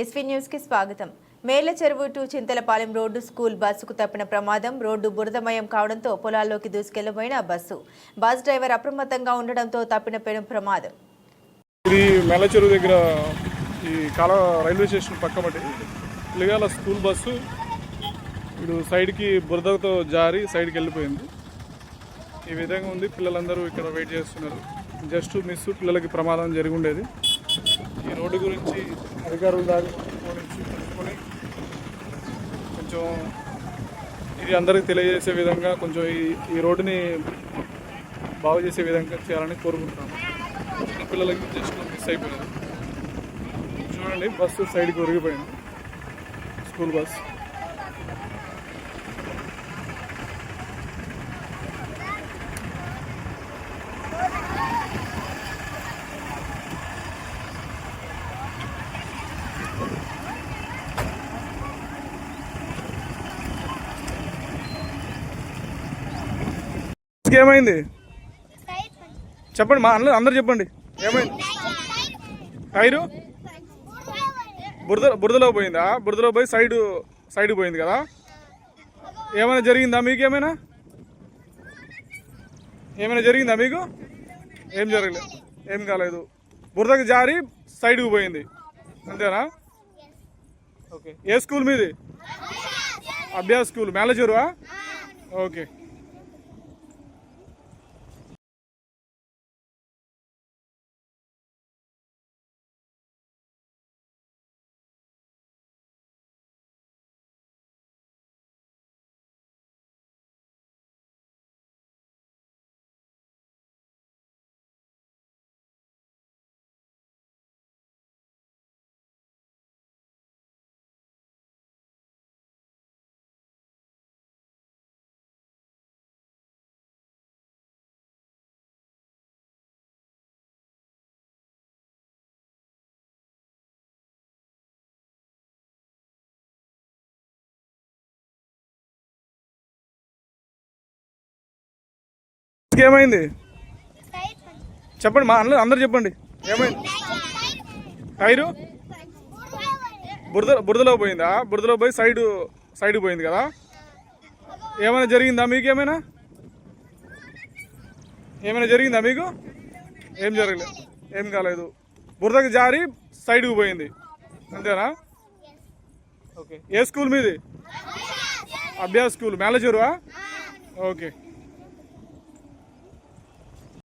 SV news కి స్వాగతం. మేళ్ల చెరువు టు చింతలపాలెం రోడ్డు స్కూల్ బస్సుకు తప్పిన ప్రమాదం. రోడ్డు బురదమయం కావడంతో పొలాల్లోకి దూసుకెళ్లిపోయిన బస్ డ్రైవర్ అప్రమత్తంగా ఉండడంతో తప్పిన పెను ప్రమాదం. ఇది మేళ్ల చెరువు దగ్గర ఈ కాల రైల్వే స్టేషన్ పక్కబట్టి పిల్లగాల స్కూల్ బస్సు ఇప్పుడు సైడ్కి బురదతో జారి సైడ్కి వెళ్ళిపోయింది. ఈ విధంగా ఉంది. పిల్లలందరూ ఇక్కడ వెయిట్ చేస్తున్నారు. జస్ట్ మిస్, పిల్లలకి ప్రమాదం జరిగి ఉండేది. ఈ రోడ్డు గురించి అధికారులు దాకా తెలుసుకొని కొంచెం ఇది అందరికీ తెలియజేసే విధంగా కొంచెం ఈ రోడ్డుని బాగు చేసే విధంగా చేయాలని కోరుకుంటున్నాము. పిల్లలకి జస్ట్ మిస్ అయిపోయింది. చూడండి, బస్సు సైడ్కి ఒరిగిపోయింది, స్కూల్ బస్. ఏమైంది చెప్పండి, మా అందరు చెప్పండి. ఏమైంది? టైరు బురదలో పోయిందా? బురదలో పోయి సైడ్ పోయింది కదా. ఏమైనా జరిగిందా మీకు? ఏమైనా జరిగిందా మీకు? ఏం జరగలేదు, ఏం కాలేదు. బురదకి జారి సైడ్కి పోయింది, అంతేనా? ఓకే. ఏ స్కూల్ మీది? అభ్యాస్ స్కూల్, మేళ్ల చెరువా? ఓకే. ఏమైంది చెప్పండి, మా అందరు చెప్పండి. ఏమైంది? టైరు బురదలో పోయిందా? బురదలో పోయి సైడ్ పోయింది కదా. ఏమైనా జరిగిందా మీకు? ఏమైనా జరిగిందా మీకు? ఏం జరగలేదు, ఏం కాలేదు. బురదకి జారి సైడ్కి పోయింది, అంతేనా? ఓకే. ఏ స్కూల్ మీది? అభ్యాస్ స్కూల్, మేళ్ల చెరువా? ఓకే.